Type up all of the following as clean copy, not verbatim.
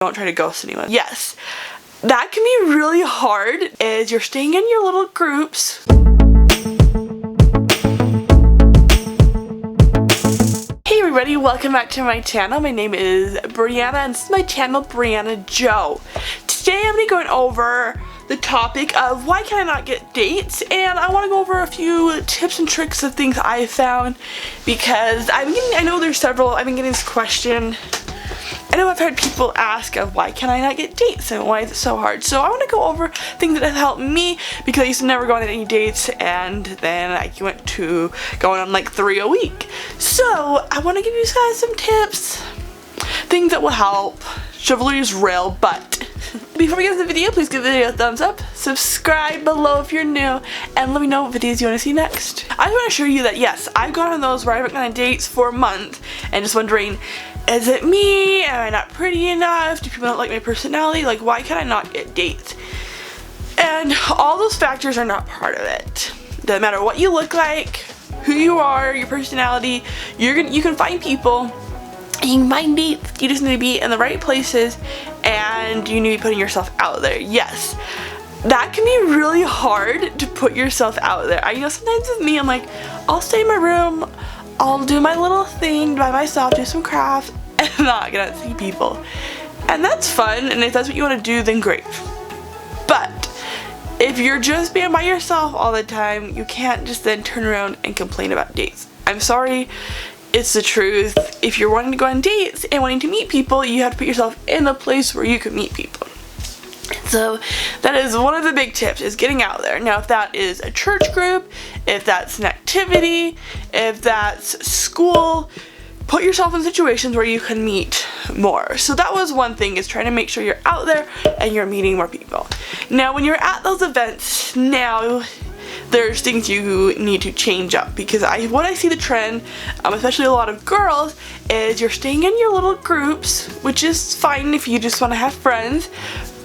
Don't try to ghost anyone. Yes, that can be really hard, is you're staying in your little groups. Hey everybody, welcome back to my channel. My name is Brianna and this is my channel, Brianna Joe. Today I'm going to be going over the topic of why can I not get dates, and I want to go over a few tips and tricks of things I found, because I've been getting this question. I know I've heard people ask of why can I not get dates and why is it so hard. So I want to go over things that have helped me, because I used to never go on any dates and then I went to going on like 3 a week. So I want to give you guys some tips, things that will help. Chivalry is real, but before we get into the video, please give the video a thumbs up, subscribe below if you're new, and let me know what videos you want to see next. I just want to assure you that yes, I've gone on those where I haven't gone on dates for a month and just wondering, is it me? Am I not pretty enough? Do people not like my personality? Like, why can I not get dates? And all those factors are not part of it. Doesn't matter what you look like, who you are, your personality, you can find people. You can find dates. You just need to be in the right places and you need to be putting yourself out there. Yes, that can be really hard to put yourself out there. I know sometimes with me, I'm like, I'll stay in my room, I'll do my little thing by myself, do some crafts, and I'm not gonna see people. And that's fun, and if that's what you want to do, then great. But if you're just being by yourself all the time, you can't just then turn around and complain about dates. I'm sorry, it's the truth. If you're wanting to go on dates and wanting to meet people, you have to put yourself in a place where you can meet people. So that is one of the big tips, is getting out there. Now if that is a church group, if that's an activity, if that's school, put yourself in situations where you can meet more. So that was one thing, is trying to make sure you're out there and you're meeting more people. Now when you're at those events, now there's things you need to change up, because what I see the trend, especially a lot of girls, is you're staying in your little groups, which is fine if you just want to have friends,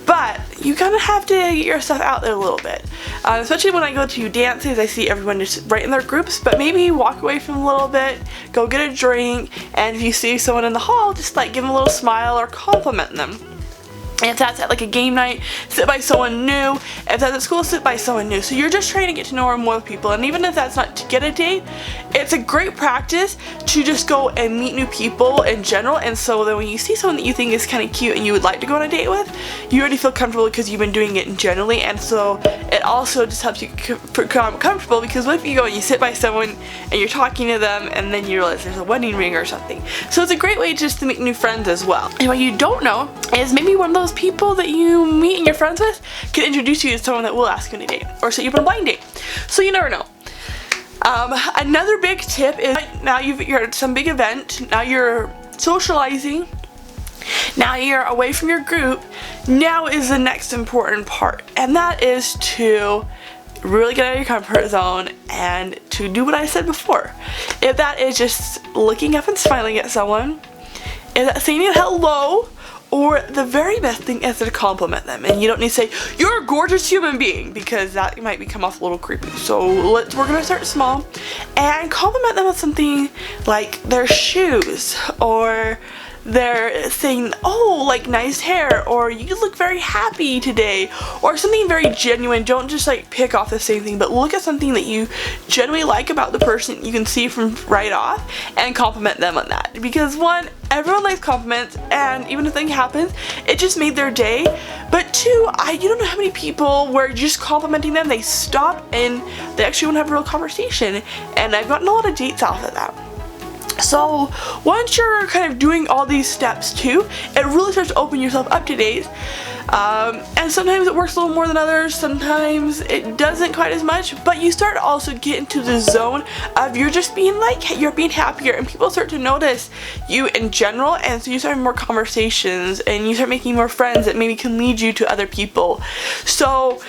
but you kind of have to get yourself out there a little bit. Especially when I go to dances, I see everyone just right in their groups, but maybe walk away from a little bit, go get a drink, and if you see someone in the hall, just like give them a little smile or compliment them. If that's at like a game night, sit by someone new. If that's at school, sit by someone new. So you're just trying to get to know more people. And even if that's not to get a date, it's a great practice to just go and meet new people in general. And so then when you see someone that you think is kind of cute and you would like to go on a date with, you already feel comfortable because you've been doing it generally. And so it also just helps you become comfortable, because what if you go and you sit by someone and you're talking to them and then you realize there's a wedding ring or something. So it's a great way just to make new friends as well. And what you don't know is maybe one of those people that you meet and you're friends with can introduce you to someone that will ask you on a date, or set you up on a blind date. So you never know. Another big tip is, now you're at some big event, now you're socializing, now you're away from your group, now is the next important part, and that is to really get out of your comfort zone and to do what I said before. If that is just looking up and smiling at someone, if that's saying hello, or the very best thing is to compliment them. And you don't need to say, you're a gorgeous human being, because that might come off a little creepy. So we're going to start small and compliment them with something like their shoes, or they're saying, oh, like nice hair, or you look very happy today, or something very genuine. Don't just like pick off the same thing, but look at something that you genuinely like about the person, you can see from right off, and compliment them on that. Because one, everyone likes compliments, and even if something happens, it just made their day. But two, you don't know how many people where just complimenting them, they stop and they actually want to have a real conversation. And I've gotten a lot of dates off of that. So once you're kind of doing all these steps too, it really starts to open yourself up to dates. And sometimes it works a little more than others, sometimes it doesn't quite as much, but you start to also get into the zone of you're just being like, you're being happier, and people start to notice you in general, and so you start having more conversations and you start making more friends that maybe can lead you to other people. So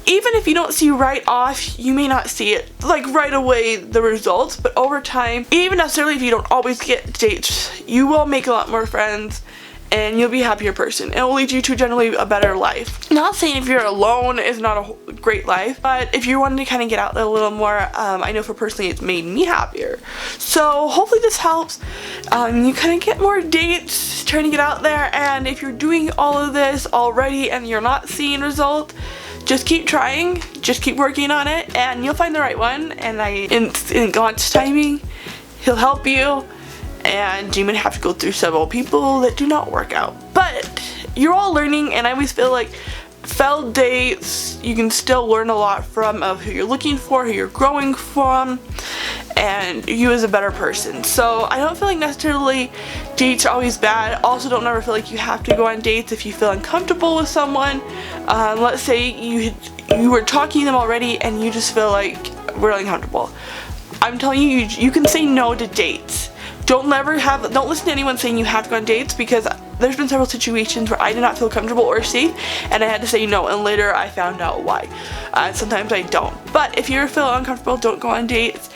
even if you don't see right off, you may not see it like right away, the results, but over time, even necessarily if you don't always get dates, you will make a lot more friends and you'll be a happier person. It will lead you to generally a better life. Not saying if you're alone is not a great life. But if you're wanting to kind of get out there a little more, I know for personally it's made me happier. So hopefully this helps. You kind of get more dates, trying to get out there, and if you're doing all of this already and you're not seeing results, just keep trying, just keep working on it, and you'll find the right one. And in God's timing, He'll help you, and you may have to go through several people that do not work out. But you're all learning, and I always feel like failed dates, you can still learn a lot from of who you're looking for, who you're growing from, and you as a better person. So I don't feel like necessarily dates are always bad. Also, don't ever feel like you have to go on dates if you feel uncomfortable with someone. Let's say you were talking to them already and you just feel like really uncomfortable. I'm telling you, you can say no to dates. Don't listen to anyone saying you have to go on dates, because there's been several situations where I did not feel comfortable or safe and I had to say no, and later I found out why. Sometimes I don't. But if you feel uncomfortable, don't go on dates.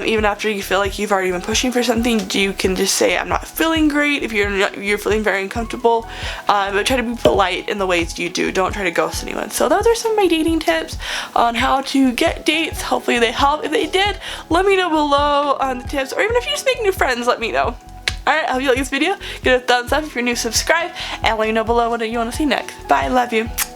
Even after you feel like you've already been pushing for something, you can just say I'm not feeling great if you're feeling very uncomfortable. But try to be polite in the ways you do. Don't try to ghost anyone. So those are some of my dating tips on how to get dates. Hopefully they help. If they did, let me know below on the tips, or even if you just make new friends, let me know. Alright, I hope you like this video. Give it a thumbs up. If you're new, subscribe, and let me know below what you want to see next. Bye, love you.